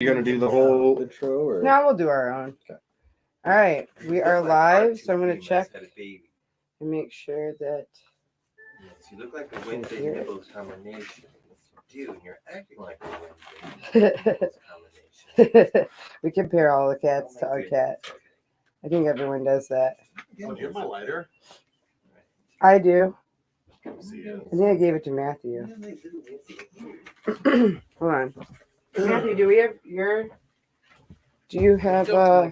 You're going to do the whole intro? Or? No, we'll do our own. Okay. All right. We are live, so I'm going to check and make sure that. Yes, you look like a Wednesday Nibbles combination. Dude, you're acting like a Wednesday Nibbles combination. We compare all the cats to our cat. I think everyone does that. Oh, here's my lighter. I do. I think I gave it to Matthew. Hold on. Matthew, do we have your... Do you have... Oh,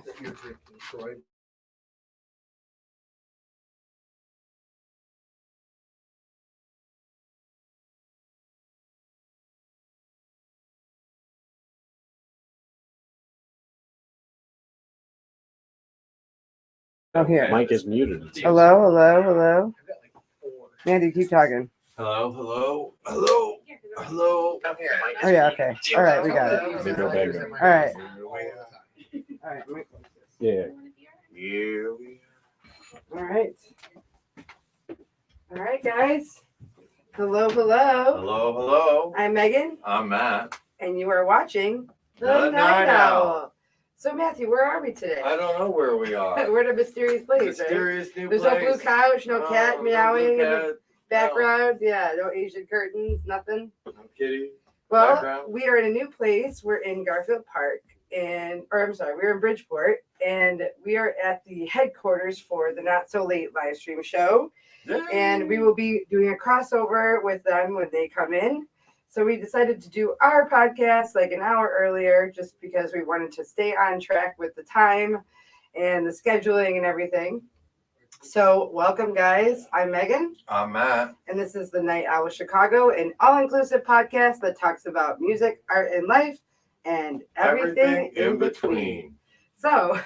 here. Mike is muted. Hello. Matthew, keep talking. Hello. Oh, yeah, okay. All right, we got it. All right. Yeah. All right, guys. Hello. Hello. I'm Megan, I'm Matt. and you are watching The Night Owl. So, Matthew, where are we today? I don't know where we are. We're at a mysterious place, Mysterious new There's place. no blue couch, no cat meowing in the cat, background. Yeah, no Asian curtains, nothing. No kitty. Well, Background. we are in a new place. We're in Garfield Park, we're in Bridgeport, and we are at the headquarters for the Not So Late live stream show. And we will be doing a crossover with them when they come in. So we decided to do our podcast like an hour earlier just because we wanted to stay on track with the time and the scheduling and everything. So welcome, guys. I'm Megan. I'm Matt. And this is the Night Owl Chicago, an all-inclusive podcast that talks about music, art, and life, and everything in between. So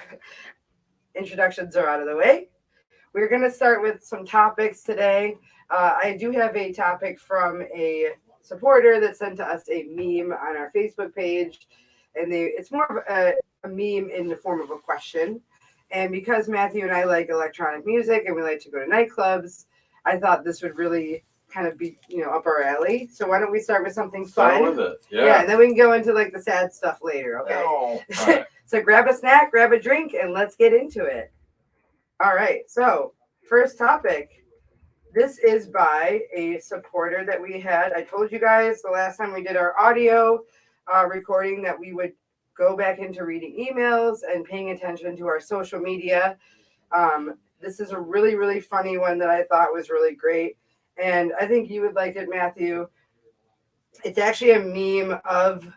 introductions are out of the way. We're going to start with some topics today. I do have a topic from a supporter that sent to us a meme on our Facebook page, and it's more of a meme in the form of a question. And because Matthew and I like electronic music and we like to go to nightclubs, I thought this would really kind of be, up our alley. So why don't we start with something fun? Start with it. Yeah, and then we can go into like the sad stuff later, okay? Oh, all right. So grab a snack, grab a drink, and let's get into it. All right, so first topic. This is by a supporter that we had. I told you guys the last time we did our audio recording that we would go back into reading emails and paying attention to our social media. This is a really, really funny one that I thought was really great. And I think you would like it, Matthew. It's actually a meme of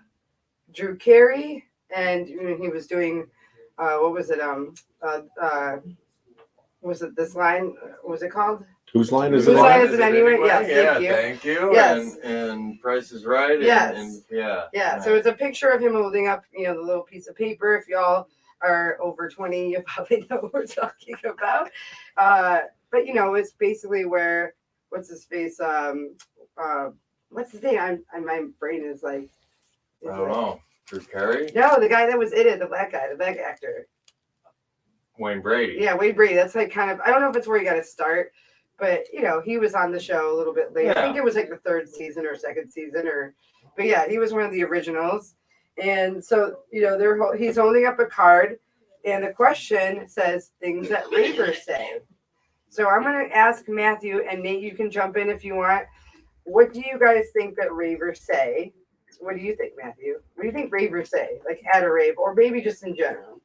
Drew Carey. And he was doing, what was it? Was it this line? What was it called? Whose line is Whose it? line is it anyway? Yes, Thank you. Yes. And Price is Right. Yes. And yeah. Yeah, so it's a picture of him holding up, the little piece of paper. If y'all are over 20, you probably know what we're talking about. But, it's basically where, what's his face? What's his name? My brain is like. I don't know. Drew Carey? No, the guy that was in it, the black guy, the black actor. Wayne Brady. Yeah, Wayne Brady. That's like kind of, I don't know if it's where you got to start, but he was on the show a little bit later. Yeah. I think it was like the third season or second season, but yeah, he was one of the originals. And so, he's holding up a card, and the question says things that ravers say. So I'm going to ask Matthew, and Nate, you can jump in if you want. What do you guys think that ravers say? What do you think, Matthew? What do you think ravers say? Like at a rave, or maybe just in general?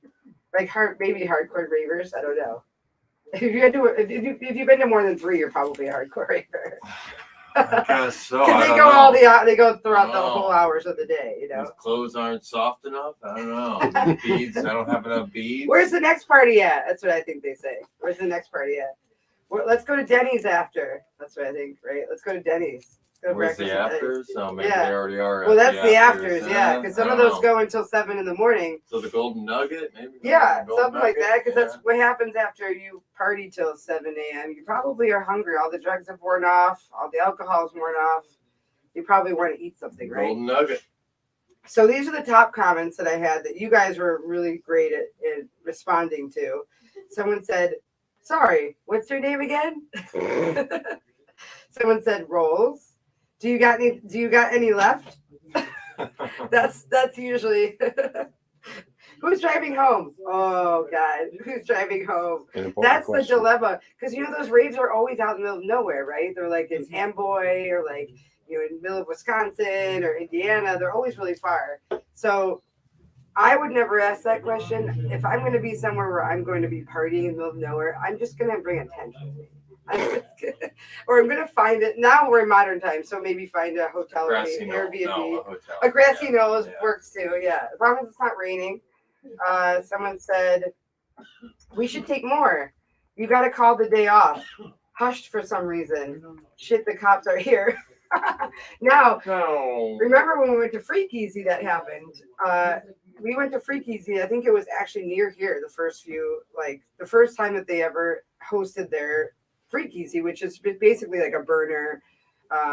Like maybe hardcore ravers. I don't know. If you've been to more than 3, you're probably a hardcore raver. I guess so. Because they go throughout the whole hours of the day. His clothes aren't soft enough. I don't know. Beads. I don't have enough beads. Where's the next party at? That's what I think they say. Where's the next party at? Let's go to Denny's after. That's what I think, right? Let's go to Denny's. Where's the afters? So maybe they already are. Well, that's the afters, yeah. Because some of those go until 7 in the morning. So the Golden Nugget, maybe. Yeah, something like that. Because that's what happens after you party till 7 a.m. You probably are hungry. All the drugs have worn off. All the alcohol's worn off. You probably want to eat something, right? Golden Nugget. So these are the top comments that I had that you guys were really great at responding to. Someone said, "Sorry, what's your name again?" Someone said, "Rolls. Do you got any left?" That's usually who's driving home. Oh God, who's driving home? An important That's question. the dilemma, because those raves are always out in the middle of nowhere, right? They're like in Amboy or like in the middle of Wisconsin or Indiana. They're always really far. So I would never ask that question. If I'm going to be somewhere where I'm going to be partying in the middle of nowhere, I'm just going to bring a tent with me. Or I'm going to find it. Now we're in modern times, so maybe find a hotel or Grassy knoll. Airbnb. No, a hotel. A grassy knoll Yeah. works too, yeah. As long as it's not raining. Someone said, we should take more. You got to call the day off. Hushed for some reason. Shit, the cops are here. Now, No. remember when we went to Freakeasy that happened? We went to Freakeasy. I think it was actually near here the first time that they ever hosted their Freakeasy, which is basically like a burner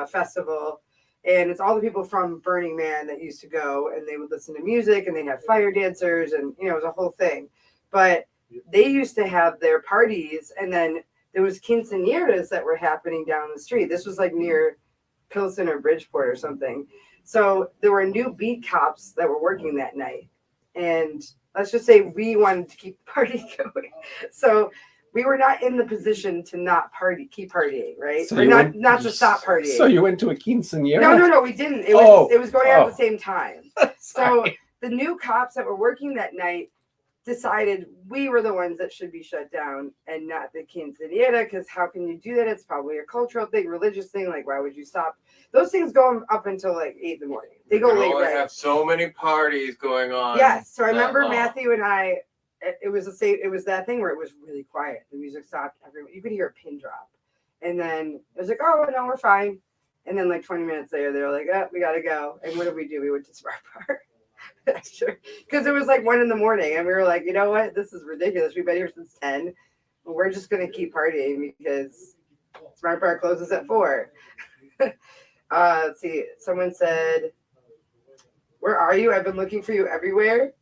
festival. And it's all the people from Burning Man that used to go, and they would listen to music, and they'd have fire dancers, and it was a whole thing. But they used to have their parties, and then there was quinceañeras that were happening down the street. This was like near Pilsen or Bridgeport or something. So there were new beat cops that were working that night. And let's just say we wanted to keep the party going. So we were not in the position to not keep partying, right? So or not to stop partying. So you went to a quinceañera? No, we didn't. It was going on at the same time. So Sorry. the new cops that were working that night decided we were the ones that should be shut down and not the quinceañera, because how can you do that? It's probably a cultural thing, religious thing. Like, why would you stop? Those things go up until like 8 in the morning. They go late, right? Have so many parties going on. Yes. So I remember Matthew and I. It was that thing where it was really quiet. The music stopped. You could hear a pin drop, and then it was like, oh no, we're fine. And then like 20 minutes later, they were like, oh, we gotta go. And what did we do? We went to Smart Bar. Sure. Because it was like 1 in the morning, and we were like, you know what? This is ridiculous. We've been here since 10. But we're just gonna keep partying because Smart Bar closes at 4. Let's see. Someone said, "Where are you? I've been looking for you everywhere."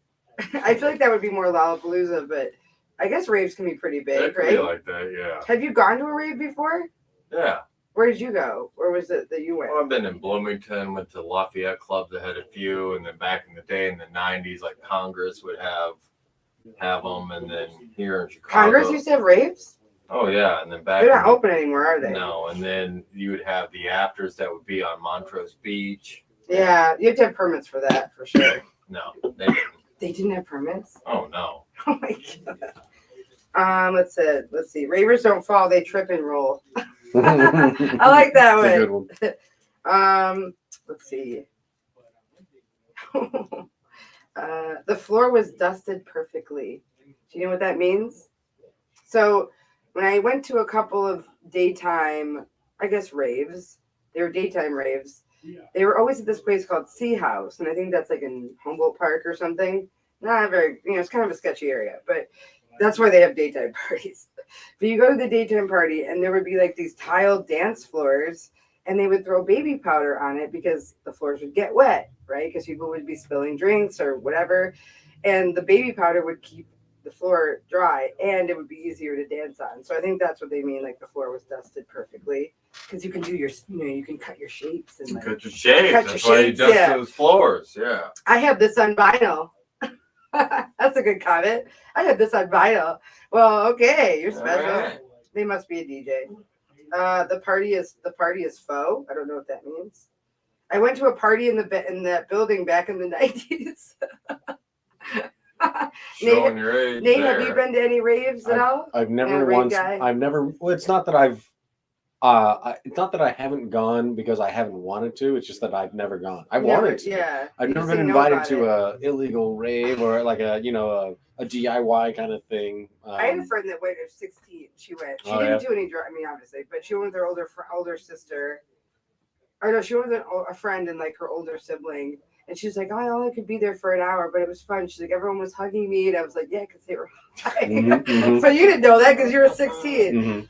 I feel like that would be more Lollapalooza, but I guess raves can be pretty big, It could right? be like that, yeah. Have you gone to a rave before? Yeah. Where did you go? Where was it that you went? Well, I've been in Bloomington, went to Lafayette Club that had a few, and then back in the day in the 90s, like Congress would have them, and then here in Chicago. Congress used to have raves? Oh, yeah, and then back They're not open anymore, are they? No, and then you would have the afters that would be on Montrose Beach. Yeah, you have to have permits for that, for sure. No, they didn't. They didn't have permits? Oh, no. Oh, my God. Let's see. Ravers don't fall, they trip and roll. I like that That's a one. good one. Let's see. The floor was dusted perfectly. Do you know what that means? So when I went to a couple of daytime, I guess raves, they were daytime raves. They were always at this place called Sea House, and I think that's like in Humboldt Park or something. Not very, it's kind of a sketchy area, but that's why they have daytime parties. But you go to the daytime party, and there would be like these tiled dance floors, and they would throw baby powder on it because the floors would get wet, right? Because people would be spilling drinks or whatever, and the baby powder would keep the floor dry, and it would be easier to dance on. So I think that's what they mean, like the floor was dusted perfectly, because you can do you can cut your shapes and like, Cut your shapes. cut That's your why you shapes, dust yeah. those floors. Yeah. I have this on vinyl. That's a good comment. I have this on vinyl. Well, okay, you're special. Right. They must be a DJ. The party is faux. I don't know what that means. I went to a party in that building back in the 90s. Showing your age. Nate, there. have you been to any raves at all? I've Yeah, never rave once. guy. I've never. Well, it's not that it's not that I haven't gone because I haven't wanted to. It's just that I've never gone. I wanted to. Yeah. I've You never just been didn't know invited about to it. a illegal rave or like a DIY kind of thing. I had a friend that went at 16. She went. She Oh, didn't do any drugs. I mean, obviously, but she went with her older sister. Or no, she went with a friend and like her older sibling. And she was like, oh, I only could be there for an hour, but it was fun. She's like, everyone was hugging me. And I was like, yeah, because they were high. Mhm. So you didn't know that because you were 16. Mhm.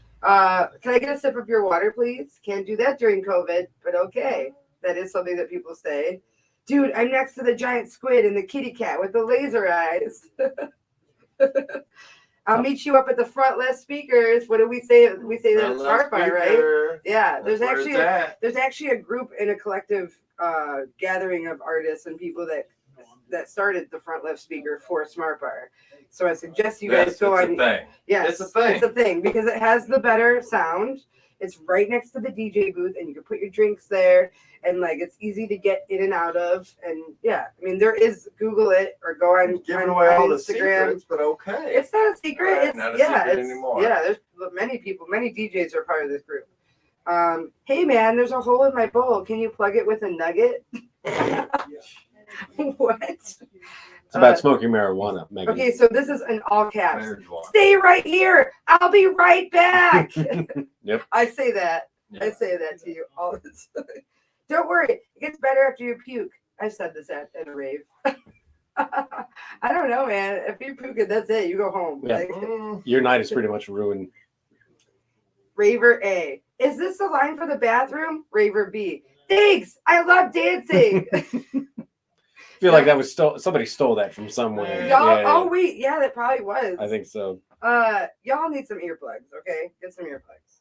Can I get a sip of your water, please? Can't do that during COVID, but okay. That is something that people say. Dude, I'm next to the giant squid and the kitty cat with the laser eyes. I'll meet you up at the front left speakers. What do we say? We say that at Smart Bar, right? Yeah. There's actually a group in a collective gathering of artists and people that started the front left speaker for Smart Bar. So I suggest you guys go on. Yes, it's a thing because it has the better sound. It's right next to the DJ booth, and you can put your drinks there, and like it's easy to get in and out of. And yeah, I mean there is Google it or go on Giving away all the Instagram. secrets, but okay. It's not a secret. It's not a yeah, secret it's anymore. yeah. There's many people, many DJs are part of this group. Hey man, there's a hole in my bowl. Can you plug it with a nugget? What? It's about smoking marijuana, Megan. Okay, so this is in all caps. Stay right here. I'll be right back. Yep. I say that. Yeah. I say that to you all the time. Don't worry. It gets better after you puke. I said this at a rave. I don't know, man. If you puke it, that's it. You go home. Yeah. Like, Your night is pretty much ruined. Raver A. Is this the line for the bathroom? Raver B. Thanks. I love dancing. I feel like that was somebody stole that from somewhere. Y'all, Yeah. oh wait, yeah, that probably was. I think so. Y'all need some earplugs, okay? Get some earplugs.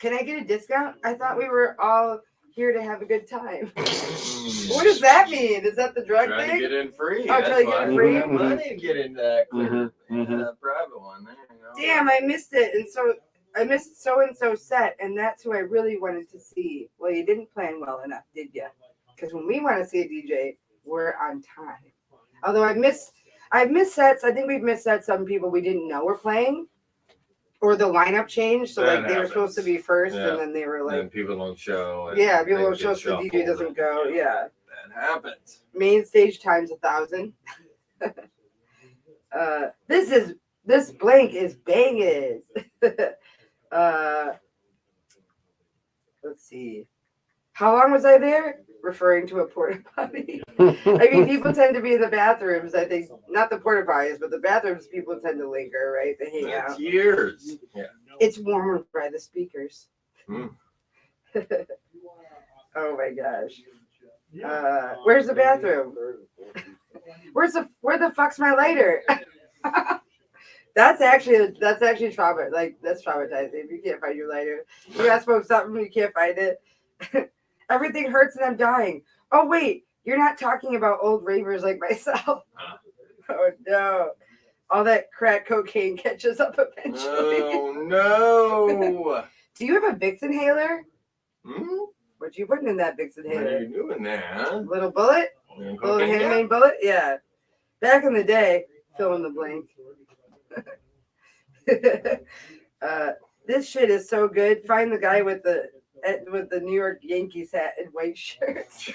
Can I get a discount? I thought we were all here to have a good time. What does that mean? Is that the drug Try thing? to get in free. Oh, try to get in free? I money to get into that clear, Mhm. private one. There you go. Damn, I missed it. And so I missed so-and-so set, and that's who I really wanted to see. Well, you didn't plan well enough, did you? Because when we want to see a DJ, we're on time. Although I've missed sets. I think we've missed sets. Some people we didn't know were playing, or the lineup changed. So That like they were supposed to be first, Yeah. and then they were like, and people don't show. And yeah, people don't things show, get so the DJ shuffled doesn't and, go. Yeah, that happens. main stage times 1,000. This blank is banging. Let's see. How long was I there? Referring to a porta potty. I mean, people tend to be in the bathrooms. I think not the porta potties, but the bathrooms. People tend to linger, right? They hang That's out. years. Yeah. It's warmer by the speakers. Mm. Oh my gosh. Where's the bathroom? Where the fuck's my lighter? That's actually trauma. Like that's traumatizing. If you can't find your lighter, you gotta smoke something, you can't find it. Everything hurts and I'm dying. Oh wait, you're not talking about old ravers like myself. Oh no. All that crack cocaine catches up eventually. Oh no. Do you have a Vicks inhaler? Hmm? What you putting in that Vicks What are inhaler? you doing there, huh? Little bullet? Little handmade bullet? Yeah. Back in the day, fill in the blank. This shit is so good. Find the guy with the New York Yankees hat and white shirts.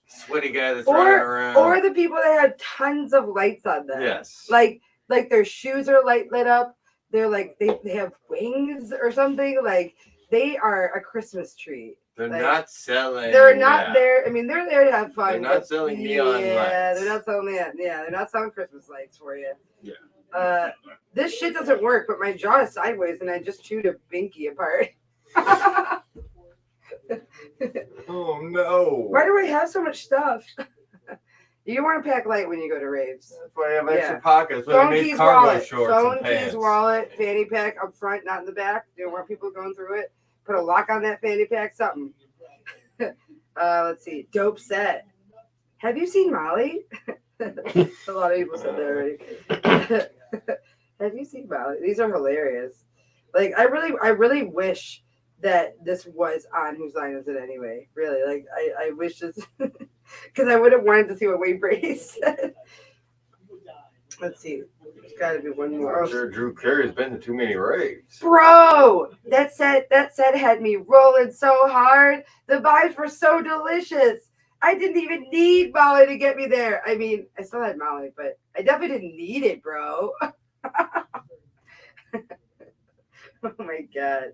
Sweaty guy that's running around. Or the people that have tons of lights on them. Yes. Like their shoes are lit up. They're like they have wings or something. Like they are a Christmas tree. They're like, not selling. They're not there. I mean, they're there to have fun. They're not selling neon lights. Yeah, they're not selling that. Yeah, they're not selling Christmas lights for you. Yeah. This shit doesn't work, but my jaw is sideways and I just chewed a binky apart. Oh no. Why do I have so much stuff? You want to pack light when you go to raves. That's why I have extra Yeah. pockets. When Phone I made keys, cargo wallet. shorts Phone and keys, pants. wallet, fanny pack up front, not in the back. You don't want people going through it. Put a lock on that fanny pack, something. Let's see. Dope set. Have you seen Molly? A lot of people said that already. Have you seen Molly? These are hilarious. Like I really wish that this was on Whose Line Is It Anyway? Really, like I wish this because I would have wanted to see what Wade Brady said. Let's see. There's got to be one more. I'm sure Drew Carey's been to too many raves. Bro, that set had me rolling so hard. The vibes were so delicious. I didn't even need Molly to get me there. I mean, I still had Molly, but I definitely didn't need it, bro. Oh my god.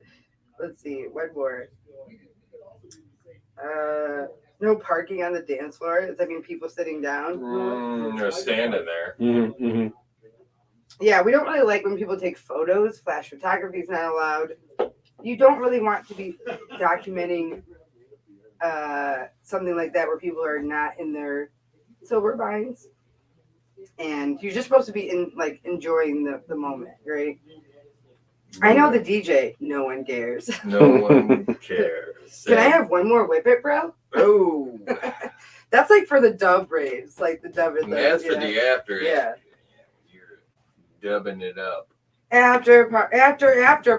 Let's see. One more. No parking on the dance floor. Does that mean people sitting down? They're standing there. Mm-hmm, mm-hmm. Yeah, we don't really like when people take photos. Flash photography is not allowed. You don't really want to be documenting something like that where people are not in their sober minds. And you're just supposed to be enjoying the moment, right? I know the DJ. No one cares. No one cares. Can I have one more whip it, bro? Oh. That's like for the dub raves, like the dub. And that's for the after. Yeah. You're dubbing it up. After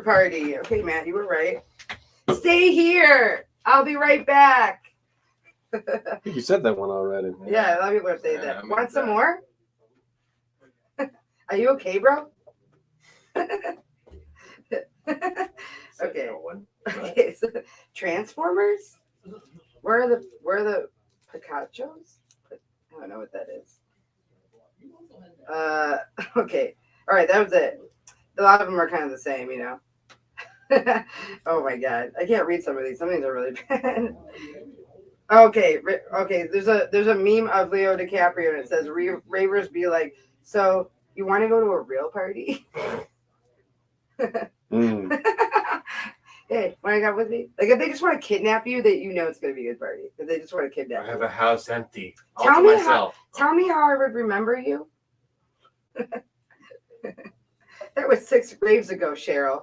party. Okay, Matt, you were right. Stay here. I'll be right back. I think you said that one already. Yeah, a lot of people are saying that. I'm Want some back. more? Are you okay, bro? Okay. No one. Okay, so Transformers? Where are the Picachos? I don't know what that is. Okay. All right, that was it. A lot of them are kind of the same, you know. Oh my god, I can't read some of these. Some of these are really bad. Okay. There's a meme of Leo DiCaprio and it says ravers be like, so you want to go to a real party? Hey, want to go with me? Like if they just want to kidnap you, that you know it's gonna be a good party. If they just want to kidnap I you. have a house empty. All Tell to me myself. Tell me how I would remember you. That was 6 raves ago, Cheryl.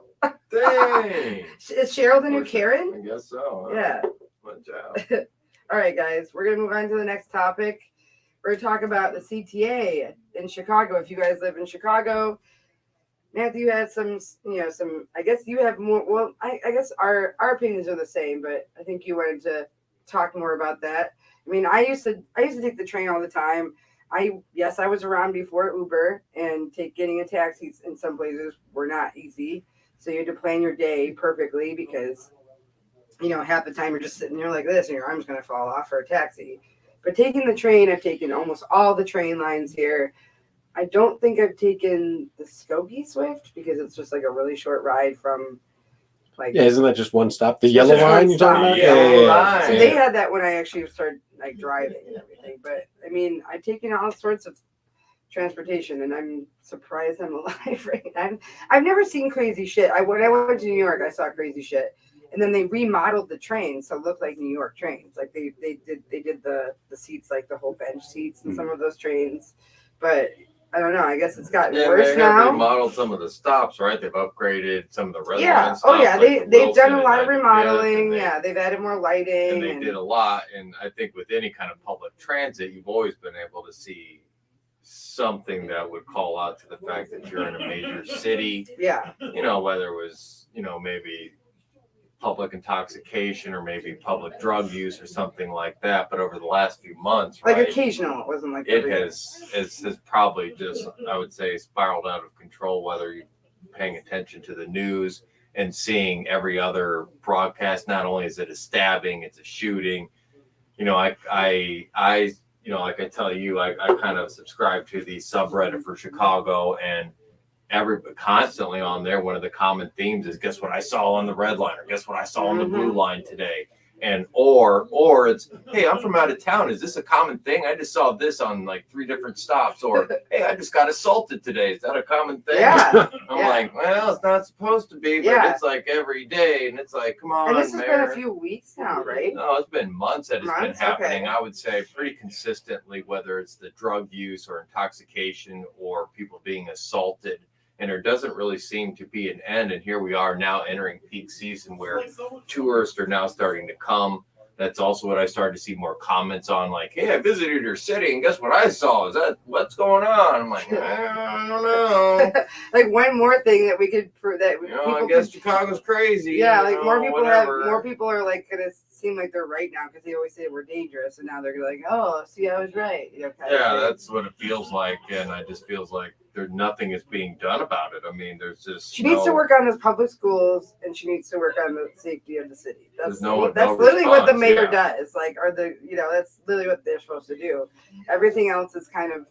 Dang. Is Cheryl the new Karen? I guess so. Huh? Yeah. Watch out. All right, guys, we're gonna move on to the next topic. We're gonna talk about the CTA in Chicago. If you guys live in Chicago, Matthew had some. I guess you have more. Well, I guess our opinions are the same, but I think you wanted to talk more about that. I mean, I used to take the train all the time. I was around before Uber, and getting a taxi in some places were not easy. So you had to plan your day perfectly because, half the time you're just sitting there like this and your arm's going to fall off for a taxi. But taking the train, I've taken almost all the train lines here. I don't think I've taken the Skokie Swift because it's just like a really short ride from Yeah, isn't that just one stop? The It's yellow just one line you're talking stop. about? Yellow line. So they had that when I actually started like driving and everything. But I mean, I've taken all sorts of transportation, and I'm surprised I'm alive right now. I've never seen crazy shit. When I went to New York, I saw crazy shit, and then they remodeled the trains so it looked like New York trains. Like they did the seats, like the whole bench seats in some of those trains. But I don't know. I guess it's gotten worse they now. have remodeled some of the stops, right? They've upgraded some of the resident Yeah. stops. Oh yeah. like They've done a Wilson lot of and remodeling. Fifth, Yeah. They've added more lighting. And they did a lot. And I think with any kind of public transit, you've always been able to see something that would call out to the fact that you're in a major city. Yeah. Whether it was, maybe public intoxication or maybe public drug use or something like that. But over the last few months, Like right, occasional. It wasn't like it every day. has probably just, I would say, spiraled out of control, whether you're paying attention to the news and seeing every other broadcast. Not only is it a stabbing, it's a shooting. Like I tell you, I kind of subscribe to the subreddit for Chicago, and constantly on there, one of the common themes is, guess what I saw on the red line, or guess what I saw on the blue line today. And or it's, hey, I'm from out of town. Is this a common thing? I just saw this on like 3 different stops. Or hey, I just got assaulted today. Is that a common thing? Yeah. I'm Yeah. like, well, it's not supposed to be, but Yeah. it's like every day, and it's like, come on, And this has been Mayor. a few weeks now, right? No, it's been months that it's been Months? happening. Okay. I would say pretty consistently, whether it's the drug use or intoxication or people being assaulted. And there doesn't really seem to be an end. And here we are now entering peak season where tourists are now starting to come. That's also what I started to see more comments on, like, hey, I visited your city and guess what I saw? Is that what's going on? I'm like, I don't know. Like one more thing that we could prove that I guess Chicago's crazy. Yeah, like more people are like gonna seem like they're right now because they always say we're dangerous, and now they're like, oh, see, I was right. Kind of Yeah, thing. that's what it feels like, and I just feels like nothing is being done about it. I mean, there's just She needs to work on those public schools, and she needs to work on the safety of the city. That's There's that's no literally what the response, mayor yeah. does. Like, that's literally what they're supposed to do. Everything else is kind of,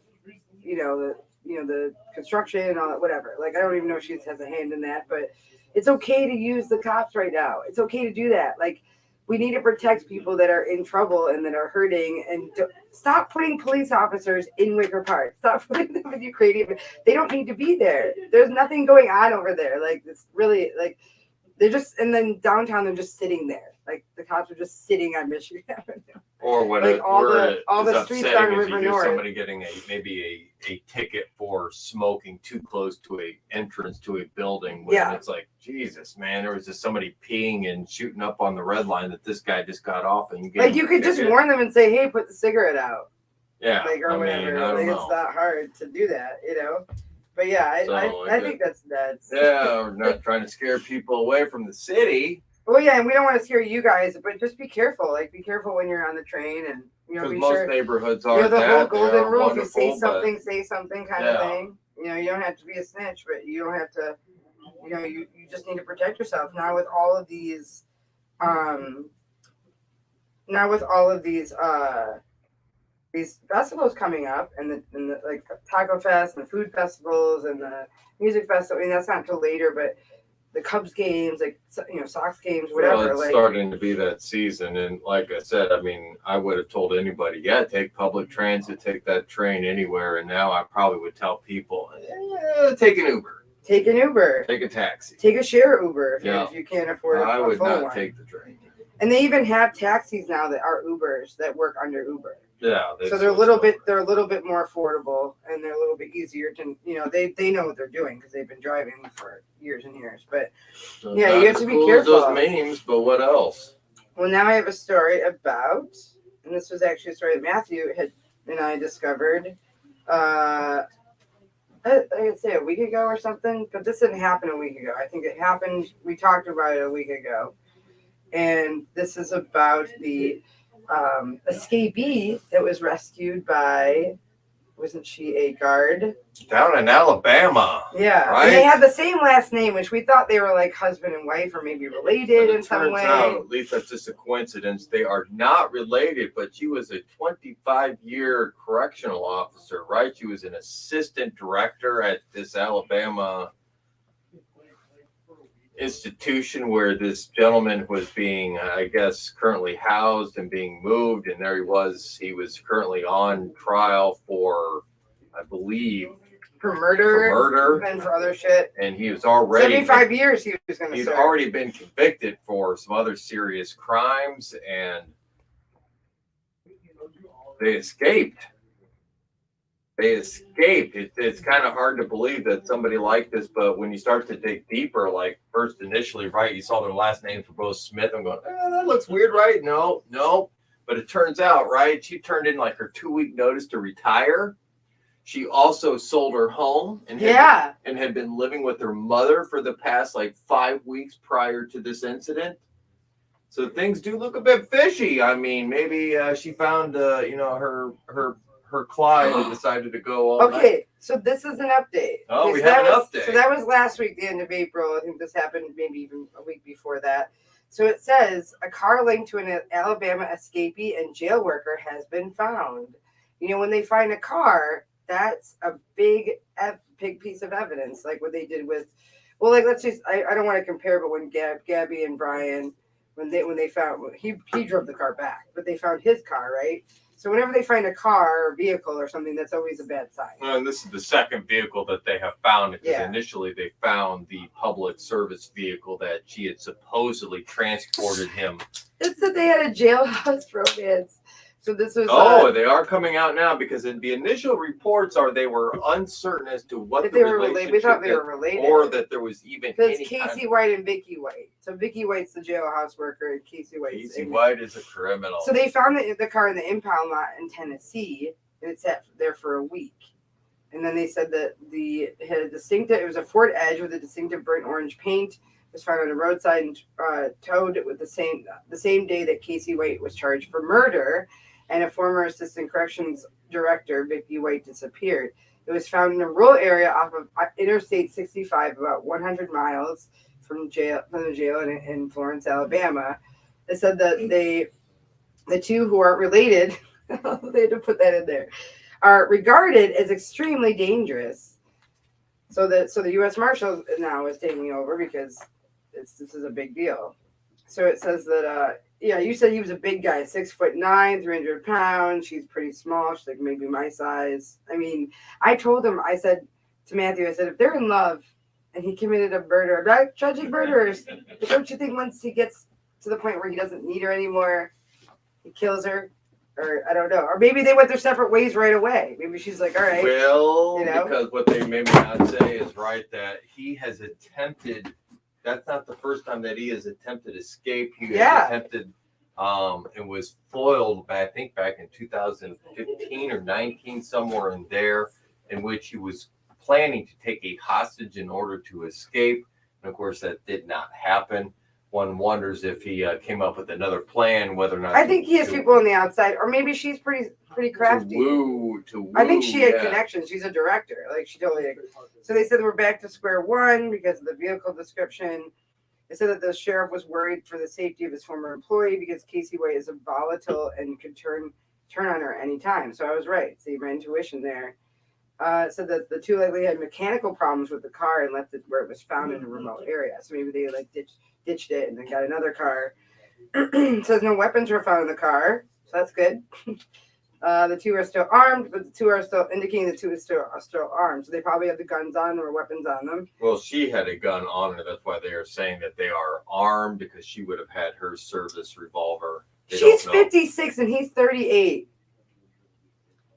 the construction and all that, whatever. Like, I don't even know if she has a hand in that, but it's okay to use the cops right now. It's okay to do that. Like, we need to protect people that are in trouble and that are hurting, and stop putting police officers in Wicker Park. Stop putting them in Ukraine. They don't need to be there. There's nothing going on over there. Like, it's really like they're just, and then downtown they're just sitting there. Like the cops are just sitting on Michigan Avenue. Or what? Like all where the is streets upsetting on is you River hear North. somebody getting a ticket for smoking too close to a entrance to a building. When it's like, Jesus, man, there was just somebody peeing and shooting up on the red line that this guy just got off, and you could just warn them and say, "Hey, put the cigarette out." Yeah, like or whatever. It's not hard to do that, But yeah, I think that's nuts. Yeah, we're not trying to scare people away from the city. Well, yeah, and we don't want to scare you guys, but just be careful. Like, be careful when you're on the train, and because be most sure. neighborhoods are the whole golden rule: if you say something, say something, kind of thing. You don't have to be a snitch, but you don't have to. You just need to protect yourself. Now with all of these, these festivals coming up, and the like Taco Fest and the food festivals and the music festival. I mean, that's not until later, but the Cubs games, like Sox games, whatever. Well, it's starting to be that season, and like I said, I mean, I would have told anybody, take public transit, take that train anywhere, and now I probably would tell people, take an Uber, take a taxi, take a share Uber if you can't afford I would full not one. take the train. And they even have taxis now that are Ubers that work under Uber. Yeah, so they're a little bit more affordable, and they're a little bit easier to they know what they're doing because they've been driving for years and years. But you have to be careful. Those memes, but what else? Well, now I have a story about, and this was actually a story that Matthew and I discovered. I'd say a week ago or something, but this didn't happen a week ago. I think it happened. We talked about it a week ago, and this is about the escapee that was rescued by, wasn't she a guard? Down in Alabama. Yeah. Right? And they had the same last name, which we thought they were like husband and wife or maybe related in some way. At least that's just a coincidence. They are not related, but she was a 25-year correctional officer, right? She was an assistant director at this Alabama institution where this gentleman was being, I guess, currently housed and being moved, and there he was currently on trial for, I believe, for murder and for other shit, and he was already 75 years he was going to he's serve. already been convicted for some other serious crimes, and they escaped. It's kind of hard to believe that somebody like this, but when you start to dig deeper, like first initially, right, you saw their last names for both Smith. I'm going, that looks weird, right? No. But it turns out, right, she turned in like her 2-week notice to retire. She also sold her home and had been living with her mother for the past like 5 weeks prior to this incident. So things do look a bit fishy. I mean, maybe she found, her Clyde and decided to go all night. So this is an update. Oh, we have an update. So that was last week, the end of April. I think this happened maybe even a week before that. So it says a car linked to an Alabama escapee and jail worker has been found. When they find a car, that's a big piece of evidence, like what they did with, let's just, I don't want to compare, but when Gabby and Brian, when they found, he drove the car back, but they found his car, right? So whenever they find a car or vehicle or something, that's always a bad sign. And this is the second vehicle that they have found, because initially they found the public service vehicle that she had supposedly transported him. It's that they had a jailhouse romance. So this was. They are coming out now, because in the initial reports they were uncertain as to what the relationship. We thought they were related, or that there was even. Because Casey White and Vicky White. So Vicky White's the jailhouse worker, and Casey White is a criminal. So they found the car in the impound lot in Tennessee, and it sat there for a week. And then they said that it had a distinctive. It was a Ford Edge with a distinctive burnt orange paint. It was found on the roadside and towed with the same day that Casey White was charged for murder. And a former assistant corrections director, Vicky White, disappeared. It was found in a rural area off of Interstate 65, about 100 miles from the jail in Florence, Alabama. They said that the two who aren't related, they had to put that in there, are regarded as extremely dangerous. So the U.S. Marshal now is taking over because this is a big deal. So it says that. You said he was a big guy, 6'9", 300 pounds. She's pretty small. She's like maybe my size. I mean, I told him, I said to Matthew, if they're in love and he committed a murder, I'm not judging murderers, but don't you think once he gets to the point where he doesn't need her anymore. He kills her. Or I don't know. Or maybe they went their separate ways right away. Maybe she's like, all right. Well, you know? because what they maybe not say is right, that he has attempted, that's not the first time that he has attempted escape. He has attempted and was foiled, I think, back in 2015 or 19, somewhere in there, in which he was planning to take a hostage in order to escape. And of course, that did not happen. One wonders if he came up with another plan, whether or not. I think he has people on the outside, or maybe she's pretty crafty. To woo, I think she had connections. She's a director. Like, she totally. So they said we're back to square one because of the vehicle description. They said that the sheriff was worried for the safety of his former employee because Casey White is a volatile and could turn on her anytime. So I was right. See, my intuition there. Said that the two likely had mechanical problems with the car and left it where it was found in a remote area. So maybe they like ditched it and then got another car. Says no weapons were found in the car, so that's good. The two are still armed, but the two are still indicating the two are still armed. So they probably have the guns on or weapons on them. Well, she had a gun on her. That's why they are saying that they are armed, because she would have had her service revolver. She's 56 and he's 38.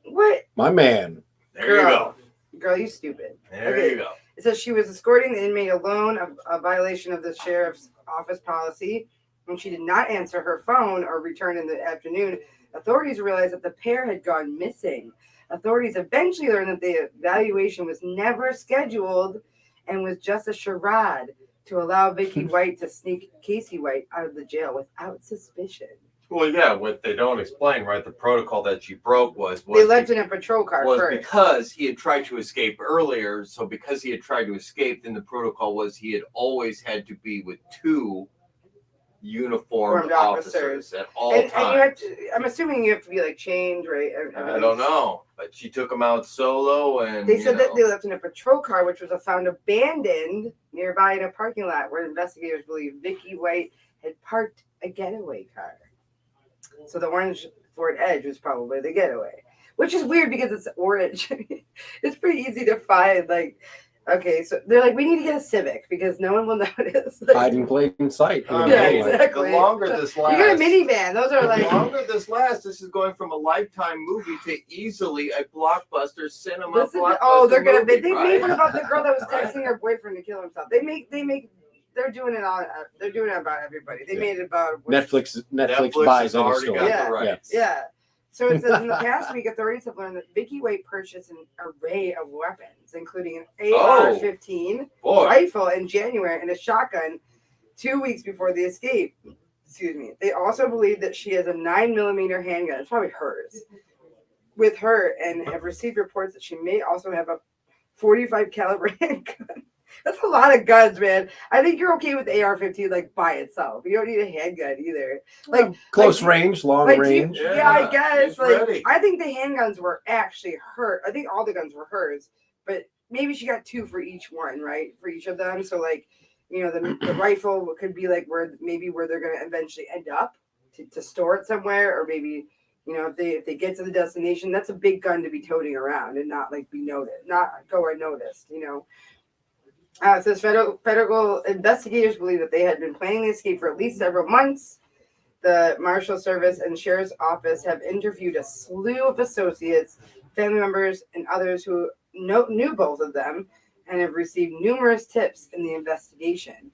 What? My man. There you go. Girl, you stupid. There you go. It says she was escorting the inmate alone, a violation of the sheriff's office policy. When she did not answer her phone or return in the afternoon, authorities realized that the pair had gone missing. Authorities eventually learned that the evaluation was never scheduled and was just a charade to allow Vicky White to sneak Casey White out of the jail without suspicion. Well, yeah, what they don't explain, right? The protocol that she broke was they left in a patrol car first. Because he had tried to escape earlier. So because he had tried to escape, then the protocol was he had always had to be with two uniformed officers at all times. And you have to, I'm assuming you have to be like chained, right? I don't know, but she took him out solo, and they said that they left in a patrol car, which was found abandoned nearby in a parking lot where investigators believe Vicky White had parked a getaway car. So the orange Ford Edge was probably the getaway, which is weird because it's orange. It's pretty easy to find. Like, okay, so they're like, we need to get a Civic because no one will notice. Like, Hide and play in sight. Yeah, exactly. The longer this lasts, you got a minivan. Those are like. The longer this lasts, this is going from a Lifetime movie to easily a blockbuster cinema. They're gonna. Movie, they made one about the girl that was texting her boyfriend to kill himself. They make. They're doing it on. They're doing it about everybody. They made it about Netflix buys any already story. got the rights. Yeah. So it says in the past week, authorities have learned that Vicky White purchased an array of weapons, including an AR-15 rifle in January and a shotgun 2 weeks before the escape. Excuse me. They also believe that she has a 9mm handgun. It's probably hers. With her, and have received reports that she may also have a .45 caliber handgun. That's a lot of guns, man. I think you're okay with AR-15 like by itself. You don't need a handgun either. Like close range, long range. Yeah, I guess. Like ready. I think the handguns were actually her. I think all the guns were hers, but maybe she got two for each one, right? For each of them. So like, you know, the rifle could be like where they're gonna eventually end up to store it somewhere, or maybe. You know, if they get to the destination, that's a big gun to be toting around and not like be noticed, not go unnoticed. You know. It says federal investigators believe that they had been planning the escape for at least several months. The Marshal Service and Sheriff's Office have interviewed a slew of associates, family members, and others who knew both of them and have received numerous tips in the investigation.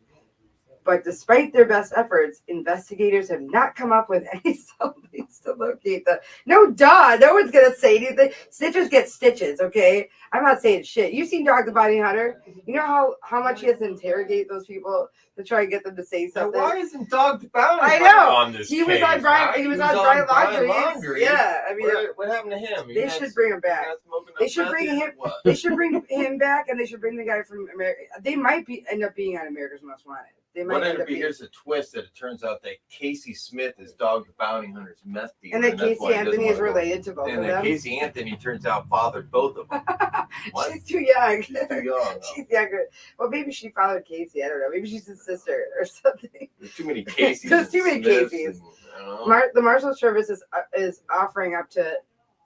But despite their best efforts, investigators have not come up with any solid leads to locate the. No one's gonna say anything. Snitches get stitches, okay? I'm not saying shit. You've seen Dog the Bounty Hunter. You know how much he has to interrogate those people to try and get them to say something. Now, why isn't Dog the Bounty Hunter on this case? On Brian. He was on Brian Laundrie. Yeah, I mean, what happened to him? They should bring him back. They should bring him. They should bring him back, and they should bring the guy from America. They might end up being on America's Most Wanted. Here's a twist that it turns out that Casey Smith is Dog the Bounty Hunter's meth dealer. And that Casey Anthony is related to both of them. And Casey Anthony turns out fathered both of them. She's too young. She's too young. She's younger. Well, maybe she fathered Casey. I don't know. Maybe she's his sister or something. There's too many Caseys. There's too many Caseys. The Marshal Service is offering up to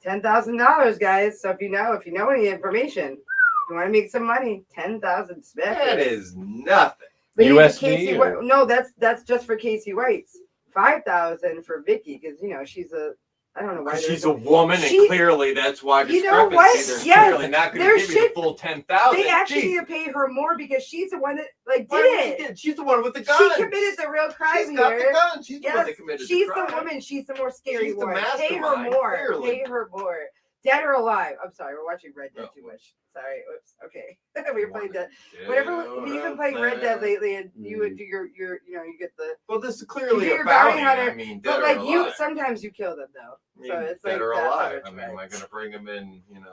$10,000, guys. So if you know any information, if you want to make some money, $10,000 Smith. That is nothing. But USD Casey or- no, that's just for Casey White's. 5,000 for Vicky because she's a I don't know why she's a woman, and clearly that's why You know discrepancy. what? They're Yes, clearly not going there to give you the full 10,000. They actually need to pay her more because she's the one that did What do you it. mean? She's the one with the gun. She committed the real crime She's got here. the gun. She's the one that committed she's the crime. the woman. She's the more scary She's the one. Pay her mastermind, more. clearly. Pay her more. Dead or alive? I'm sorry, we're watching Red Dead too much. Sorry. Oops. Okay. We were playing Dead. Whenever you've been playing Red Dead lately, and you would do your you get the. Well, this is clearly you do a your bounty. hunter, I mean, but dead like or you, alive. sometimes you kill them though. So it's dead like or that's alive. how I mean, am I going to bring them in? It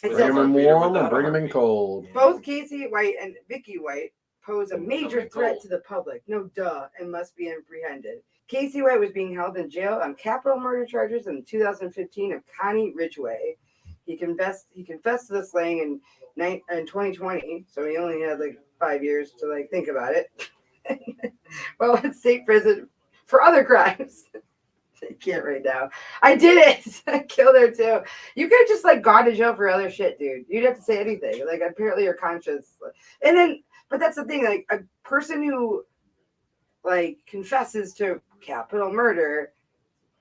Bring says, them in warm and bring them in cold. both Casey White and Vicky White pose a major Coming threat cold. to the public. No duh, and must be apprehended. Casey White was being held in jail on capital murder charges in 2015 of Connie Ridgway. He confessed to the slaying in 2020, so he only had like 5 years to think about it. Well, in state prison for other crimes. I can't right now. I did it. I killed her too. You could have just gone to jail for other shit, dude. You'd have to say anything. Apparently you're conscious. And then, but that's the thing. A person who confesses to capital murder,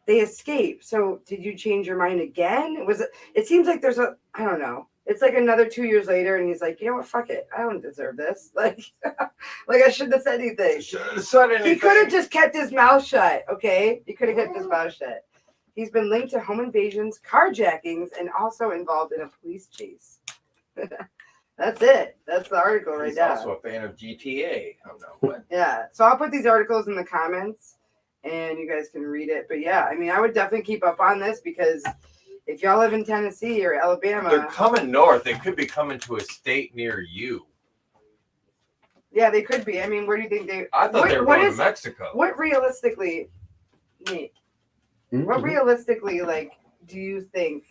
they escape. So did you change your mind again? It seems like there's I don't know. It's another 2 years later, and he's like, you know what? Fuck it. I don't deserve this. I shouldn't have said anything. He could have just kept his mouth shut. Okay, he could have kept his mouth shut. He's been linked to home invasions, carjackings, and also involved in a police chase. That's it. That's the article right now. He's also a fan of GTA. I don't know what. Yeah. So I'll put these articles in the comments, and you guys can read it. But yeah, I mean, I would definitely keep up on this because if y'all live in Tennessee or Alabama, They're coming north. They could be coming to a state near you. Yeah, they could be. I mean, where do you think they? I thought they were going to Mexico. What realistically, Nate? What realistically, do you think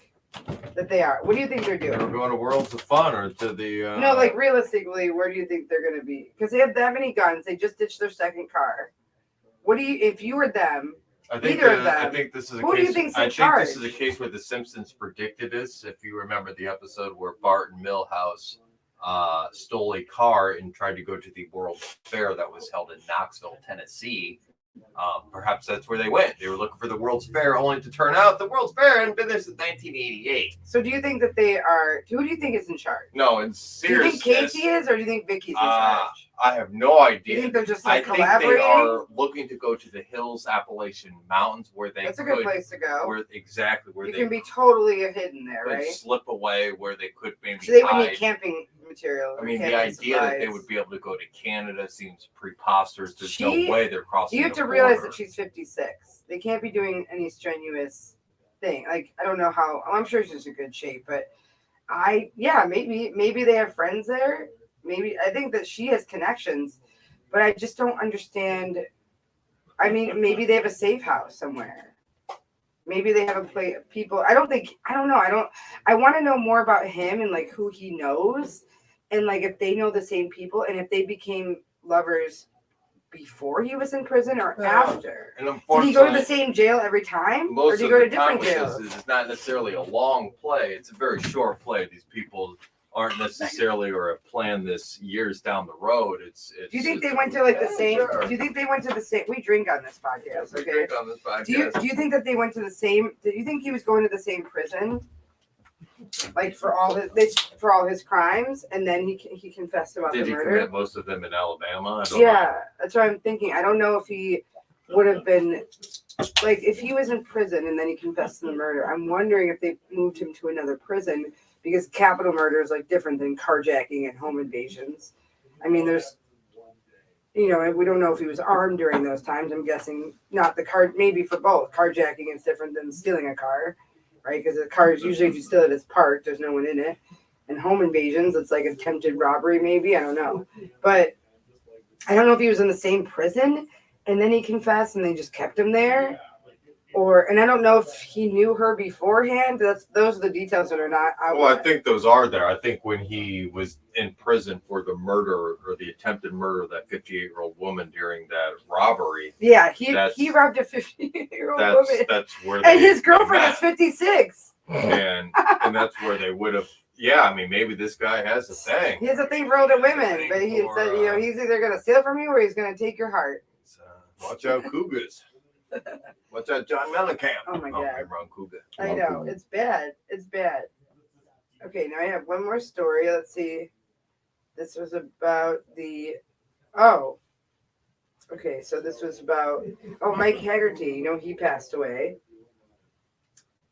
that they are? What do you think they're They were doing? going to Worlds of Fun or to the. No, realistically, where do you think they're going to be? Because they have that many guns. They just ditched their second car. What do you? If you were them, either of them. I think this is a who case. do you think's in I think charge? this is a case where The Simpsons predicted this. If you remember the episode where Bart and Milhouse stole a car and tried to go to the World's Fair that was held in Knoxville, Tennessee. Perhaps that's where they went. They were looking for the World's Fair, only to turn out the World's Fair hadn't been there since 1988. So do you think that they are? Who do you think is in charge? No, in Do you seriousness, think Casey is, or do you think Vicky's in charge? I have no Do you idea. think they're just I think collaborating? they are looking to go to the hills, Appalachian Mountains, where they That's a good place to go. where You they can be totally hidden there, could right? slip away, where they could maybe So they would hide. need camping material. I mean, the idea that they would be able to go to Canada seems preposterous. There's no way they're crossing. You have to realize that she's 56. They can't be doing any strenuous thing. I don't know how. I'm sure she's in good shape, but maybe they have friends there. Maybe I think that she has connections, but I just don't understand. I mean, maybe they have a safe house somewhere. Maybe they have a play people. I don't know. I want to know more about him and who he knows, and if they know the same people, and if they became lovers before he was in prison or after. And Did he go to the same jail every time, or did he go to different jails? It's not necessarily a long play. It's a very short play. These people aren't necessarily or have planned this years down the road. Do you think they went to the same? Sure. Do you think they went to the same? We drink on this podcast, We okay? drink on this podcast. Do you think that they went to the same? Do you think he was going to the same prison, for all his crimes, and then he confessed about Did the he murder? commit most of them in Alabama? I don't know. Yeah, that's what I'm thinking. I don't know if he would have been if he was in prison and then he confessed to the murder. I'm wondering if they moved him to another prison because capital murder is different than carjacking and home invasions. I mean, there's we don't know if he was armed during those times. I'm guessing not the car. Maybe for both, carjacking is different than stealing a car, right? Because the car is usually, if you steal it, it's parked. There's no one in it. And home invasions, it's attempted robbery, maybe. I don't know. But I don't know if he was in the same prison and then he confessed and they just kept him there. And I don't know if he knew her beforehand. Those are the details that are not out. Well, I think those are there. I think when he was in prison for the murder or the attempted murder of that 58-year-old woman during that robbery. Yeah, he robbed a 58-year-old woman. That's where. And his girlfriend is 56. and that's where they would have. Yeah, I mean, maybe this guy has a thing. He has a thing for older women, but he said, he's either gonna steal from you or he's gonna take your heart. Watch out, Cougars. Watch out, John Mellencamp. Oh my God. Wrong Cougar. I know, it's bad. It's bad. Okay, now I have one more story. Let's see. This was about okay, so this was about Mike Haggerty. He passed away.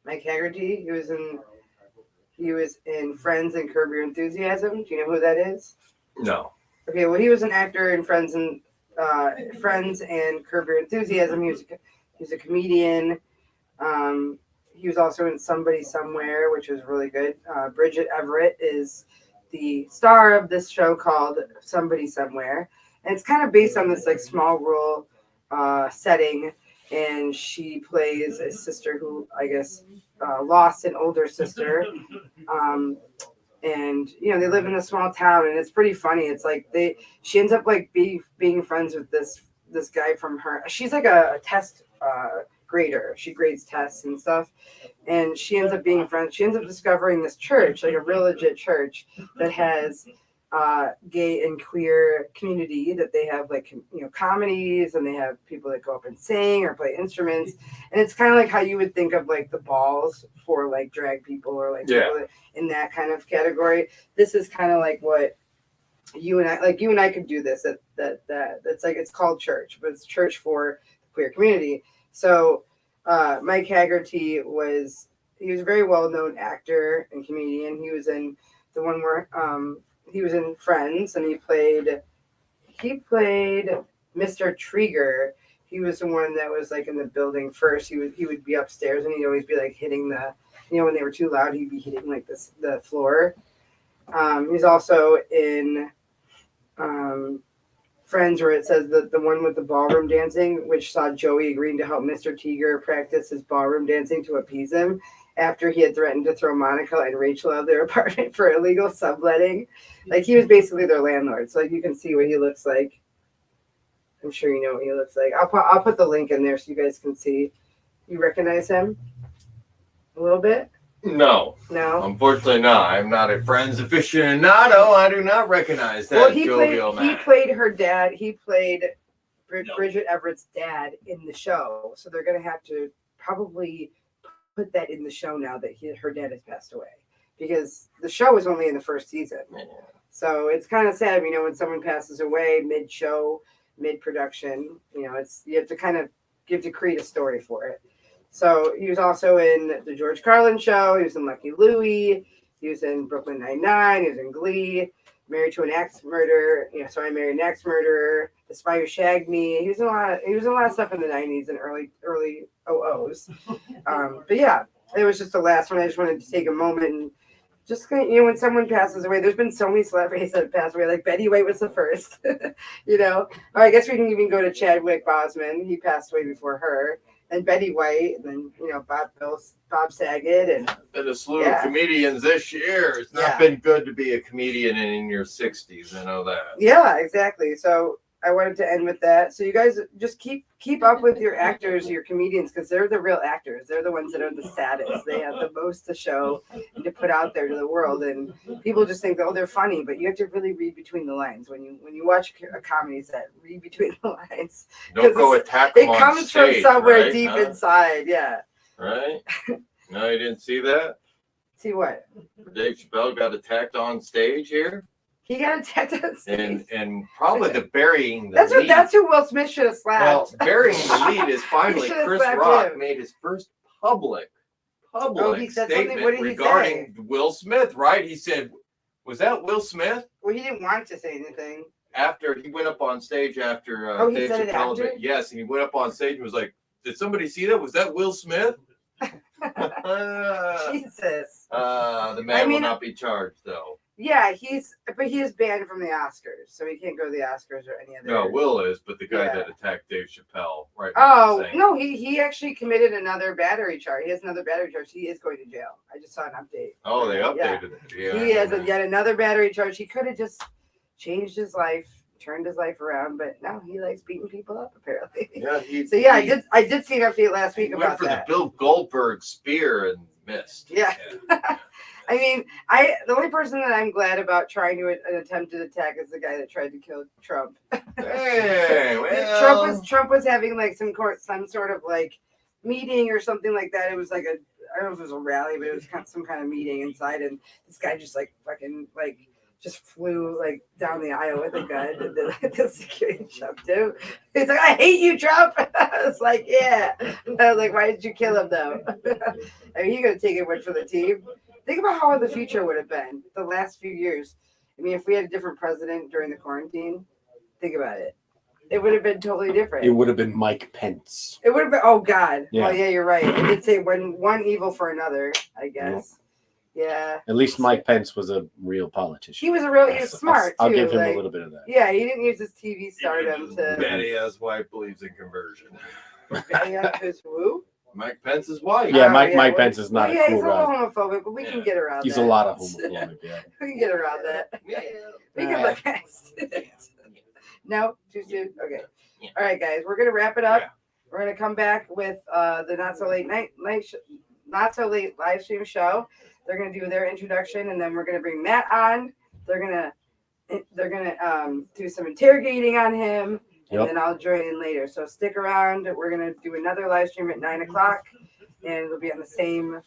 Mike Haggerty, he was in Friends and Curb Your Enthusiasm. Do you know who that is? No. Okay, well, he was an actor in Friends and Curb Your Enthusiasm. He was a comedian. He was also in Somebody Somewhere, which was really good. Bridget Everett is the star of this show called Somebody Somewhere, and it's kind of based on this like small rural setting. And she plays a sister who I guess lost an older sister. And they live in a small town, and it's pretty funny. It's like she ends up like being friends with this guy from her. She's like a test grader. She grades tests and stuff, and she ends up being friends. She ends up discovering this church, like a real legit church that has gay and queer community, that they have like comedies, and they have people that go up and sing or play instruments, and it's kind of like how you would think of like the balls for like drag people or like people in that kind of category. This is kind of like what you and I could do this. That's like, it's called church, but it's church for the queer community. So Mike Haggerty was a very well-known actor and comedian. He was in the one where he was in Friends, and he played Mr. Trigger. He was the one that was like in the building first. He would be upstairs, and he'd always be like hitting the, when they were too loud, he'd be hitting like the floor. He's also in Friends, where it says the one with the ballroom dancing, which saw Joey agreeing to help Mr. Teeger practice his ballroom dancing to appease him after he had threatened to throw Monica and Rachel out of their apartment for illegal subletting. Like, he was basically their landlord. So like, you can see what he looks like. I'm sure you know what he looks like. I'll put the link in there so you guys can see. You recognize him a little bit? No, unfortunately not. I'm not a Friends aficionado. I do not recognize that jovial man. He played her dad. He played Bridget Everett's dad in the show. So they're going to have to probably put that in the show now that her dad has passed away, because the show was only in the first season. Yeah. So it's kind of sad, when someone passes away mid-show, mid-production. You have to create a story for it. So he was also in the George Carlin Show. He was in Lucky Louie. He was in Brooklyn Nine-Nine. He was in Glee. Married to an Axe Murderer. So I Married an Axe Murderer. The Spy Who Shagged Me. He was in a lot of stuff in the 90s and early 00s. But yeah, it was just the last one. I just wanted to take a moment and just when someone passes away, there's been so many celebrities that have passed away. Like Betty White was the first. Or I guess we can even go to Chadwick Boseman. He passed away before her. And Betty White, and then Bob Saget, and been a slew of comedians this year. It's not been good to be a comedian in your 60s. I know that. Yeah, exactly. So I wanted to end with that. So you guys just keep up with your actors, your comedians, because they're the real actors. They're the ones that are the saddest. They have the most to show and to put out there to the world. And people just think that, they're funny, but you have to really read between the lines when you watch a comedy set. Read between the lines. Don't go attack them on stage. It comes from somewhere deep inside. Yeah. Right. No, you didn't see that. See what? Dave Chappelle got attacked on stage here. He got attacked on stage. And probably the burying the lead. That's who Will Smith should have slapped. Well, burying the lead is finally Chris Rock made his first public statement regarding Will Smith, right? He said, was that Will Smith? Well, he didn't want to say anything. After he went up on stage after Dave Chappelle. Yes, and he went up on stage and was like, did somebody see that? Was that Will Smith? Jesus. The man will not be charged, though. Yeah, he is banned from the Oscars, so he can't go to the Oscars or any other. No, Will is, but the guy that attacked Dave Chappelle, right? Oh, no, he actually committed another battery charge. He has another battery charge. He is going to jail. I just saw an update. Oh, they updated it. Yeah. He has yet another battery charge. He could have just changed his life, turned his life around, but now he likes beating people up apparently. Yeah, I did see an update last week he about went for that. the Bill Goldberg spear and missed. Yeah. I mean, the only person that I'm glad about trying to an attempted attack is the guy that tried to kill Trump. Hey, well, Trump was having like some sort of like meeting or something like that. It was like I don't know if it was a rally, but it was some kind of meeting inside, and this guy just like fucking like just flew like down the aisle with a gun, and the security jumped him. He's like, "I hate you, Trump." I was like, "Yeah." I was like, "Why did you kill him though?" I mean, you're gonna take it one for the team. Think about how the future would have been the last few years. I mean, if we had a different president during the quarantine, think about it. It would have been totally different. It would have been Mike Pence. It would have been. Oh God. Yeah. Oh yeah, you're right. I did say one evil for another. I guess. Yeah. At least Mike Pence was a real politician. He was smart I'll too. give him a little bit of that. Yeah, he didn't use his TV stardom to. Betty-ass wife believes in conversion. Who? Mike Pence's wife. Yeah, Mike Pence is not a cool he's a guy. little homophobic, but we can get around He's that. a lot of homophobic, yeah. We can get around that. Yeah. We can look past it. No, too soon. Okay. All right, guys, we're gonna wrap it up. Yeah. We're gonna come back with the not so late live stream show. They're gonna do their introduction, and then we're gonna bring Matt on. They're gonna do some interrogating on him, and then I'll join in later. So stick around. We're gonna do another live stream at 9:00, and it'll be on the same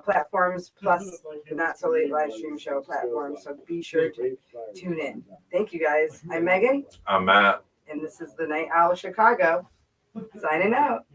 platforms plus the not so late live stream show platform. So be sure to tune in. Thank you, guys. I'm Megan. I'm Matt. And this is the Night Owl Chicago, signing out.